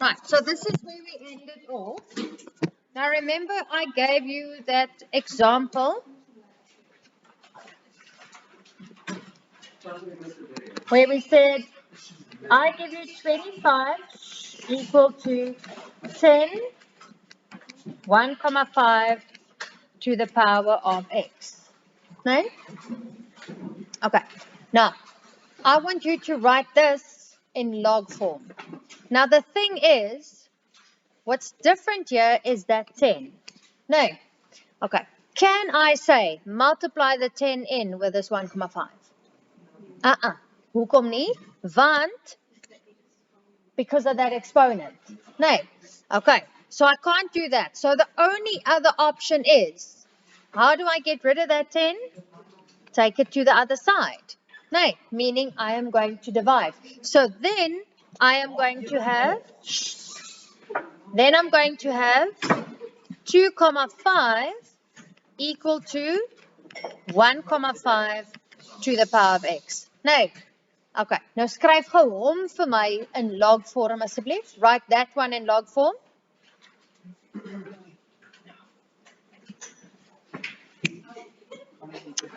Right, so this is where we ended off. Now remember I gave you that example where we said I give you 25 equal to 10, 1,5 to the power of x. No? Okay. Now, I want you to write this in log form. Now, the thing is, what's different here is that 10. No. Okay. Can I say multiply the 10 in with this 1,5? Hoekom nie? Want because of that exponent. No. Okay. So I can't do that. So the only other option is, how do I get rid of that 10? Take it to the other side. No, meaning I am going to divide. So then I am going to have 2,5 equal to 1,5 to the power of x. No. Okay, nou skryf gou hom vir my in log vorm asseblief. Write that one in log form.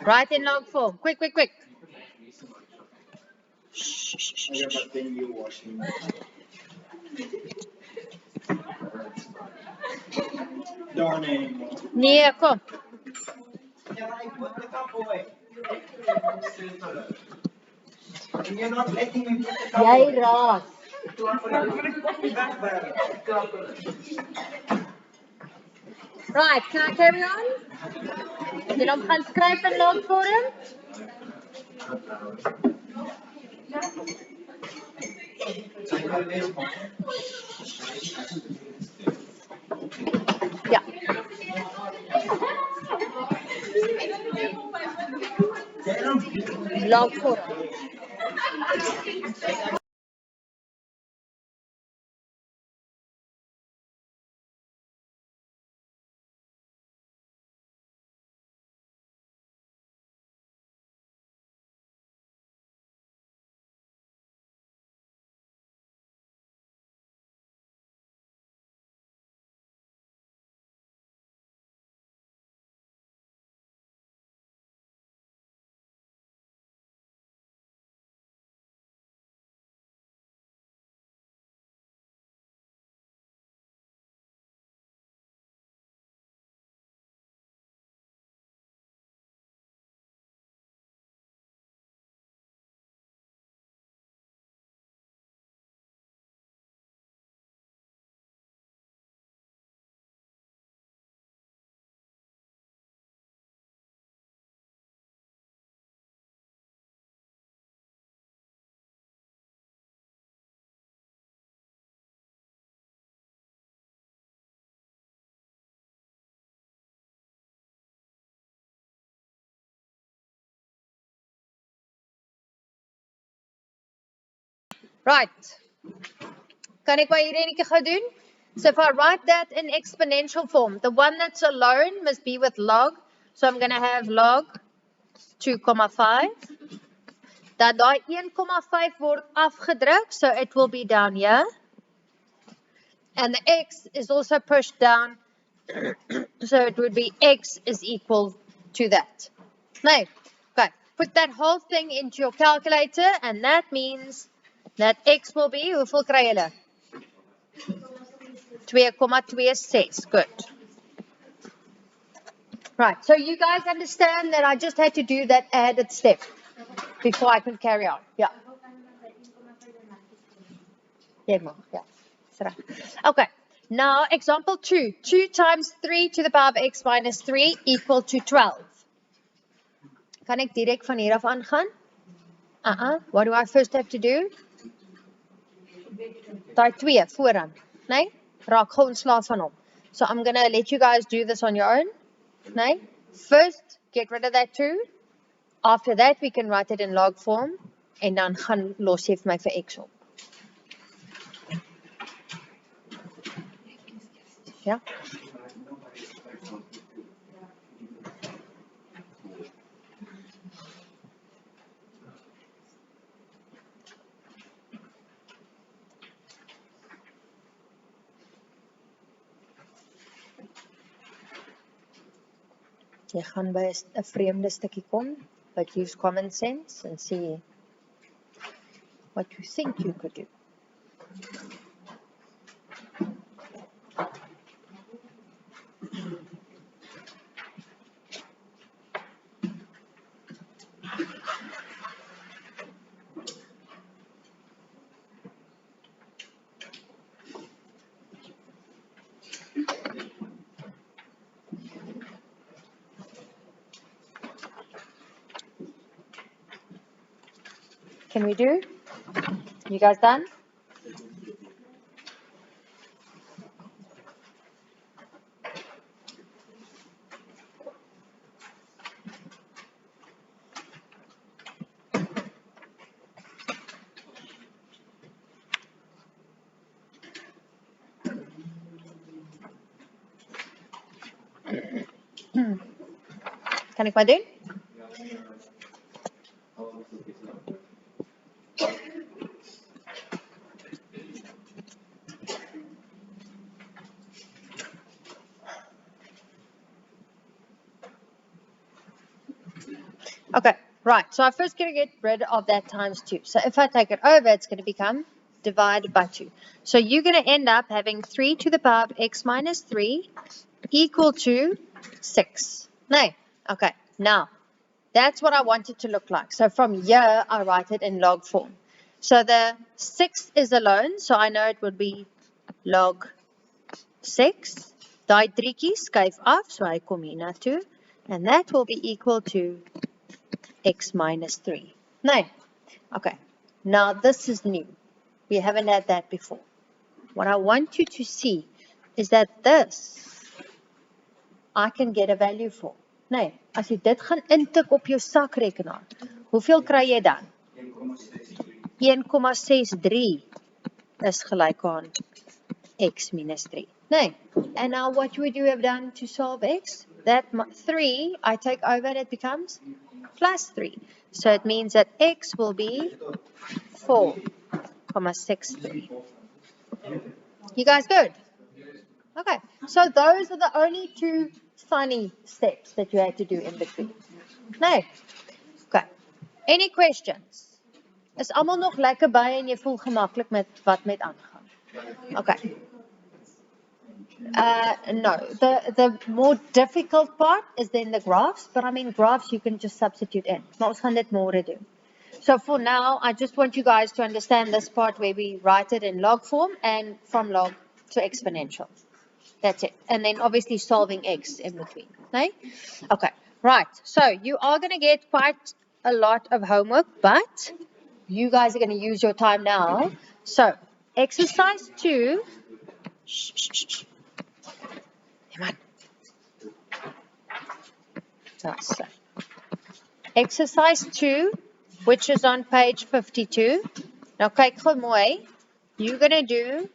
Write in log form. Quick, quick, quick. Nee, kom. You're not letting me get the cup. Jy raas. Right, can I carry on? Jy hom gaan skryf in log vorm? Ja. Log vorm. Right. Kan ek maar hier enetjie gou doen? So if I write that in exponential form, the one that's alone must be with log. So I'm going to have log 2,5. Dat daai 1,5 word afgedruk, so it will be down here. And the x is also pushed down, so it would be x is equal to that. No, okay, put that whole thing into your calculator, and that means that x will be, hoeveel kry julle? 2,26, good. Right, so you guys understand that I just had to do that added step before I could carry on. Yeah. Yeah. Okay, now example 2. 2 times 3 to the power of x minus 3 equal to 12. Kan ek direct van hier af aangaan? What do I first have to do? Daai 2 vooraan, nee? Raak gou ontslaaf van hom. So I'm going to let you guys do this on your own. Nee? First, get rid of that 2. After that, we can write it in log form. En dan gaan los jy vir my vir x op. Ja? Jy gaan by 'n vreemde stukkie kom, but use common sense and see what you think you could do. Can we do? You guys done? Kan ek maar doen? Okay, right. So I'm first going to get rid of that times 2. So if I take it over, it's going to become divided by 2. So you're going to end up having 3 to the power of x minus 3 equal to 6. No. Okay, now that's what I want it to look like. So from here, I write it in log form. So the 6 is alone, so I know it would be log 6. Daai driekie skuif af, so hy kom hier na toe. And that will be equal to x minus 3. No. Okay. Now this is new. We haven't had that before. What I want you to see is that this I can get a value for. Nee, as jy dit gaan intik op jou sakrekenaar, hoeveel kry jy dan? 1,63 is gelyk aan x minus 3. Nee. And now what would you have done to solve x? That 3, I take over and it becomes plus 3. So it means that x will be 4,63. You guys good? Okay. So those are the only 2 funny steps that you had to do in between. No. Okay. Any questions? Is almal nog lekker by en jy voel gemaklik met wat met aangaan? Okay. No, the more difficult part is then the graphs, but I mean graphs you can just substitute in. Maar ons gaan dit môre doen. So for now, I just want you guys to understand this part where we write it in log form and from log to exponential. That's it. And then obviously solving x in between. Right? Okay, right. So you are going to get quite a lot of homework, but you guys are going to use your time now. So exercise 2. Come on. So, exercise 2, which is on page 52. Now, kyk gou mooi. You're going to do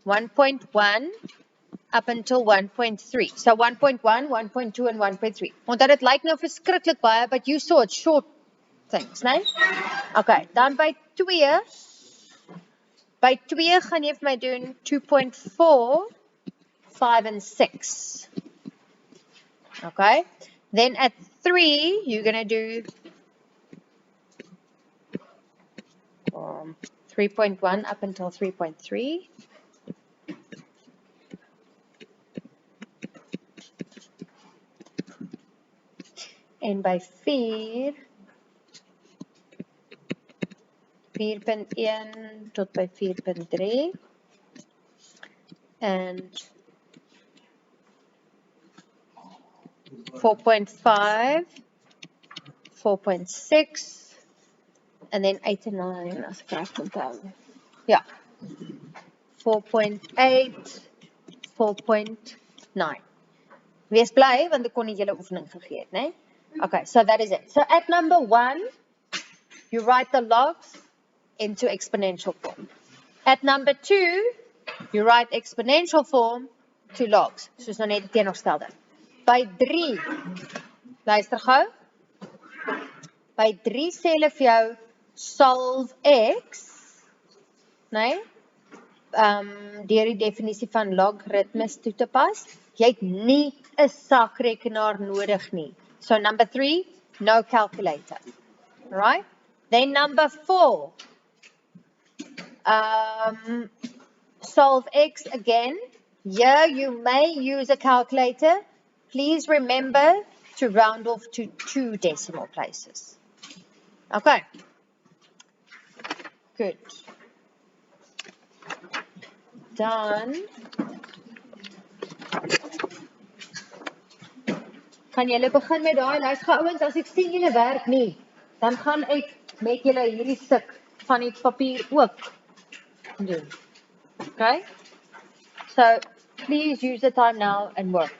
1.1 up until 1.3. So 1.1, 1.2 and 1.3. Onthou dit lyk nou verskriklik baie, but you saw it short things, né? Okay, dan by 2. By 2 gaan jy vir my doen 2.4, 5 and 6. Okay. Then at 3, you're going to do 3.1 up until 3.3. And by 4, 4.1 tot by 4.3. And 4.5, 4.6, and then 8 and 9, as ek reg onthou. Ja. 4.8, 4.9. Wees bly, want ek kon nie julle oefening gegee het, né? Okay, so that is it. So at number 1, you write the logs into exponential form. At number 2, you write exponential form to logs. Soos nou net die teenoorgestelde. By 3, luister gou. By 3 sê hulle vir jou solve x, né? Deur die definisie van logaritmes toe te pas. Jy het nie 'n sakrekenaar nodig nie. So number 3, no calculator. Right? Then number 4, solve x again. Here you may use a calculator. Please remember to round off to 2 decimal places. Okay. Good. Done. Kan julle begin met daai lys ouens, as ek sien julle werk nie, dan gaan ek met julle hierdie stuk van die papier ook doen. Okay? So please use the time now and work.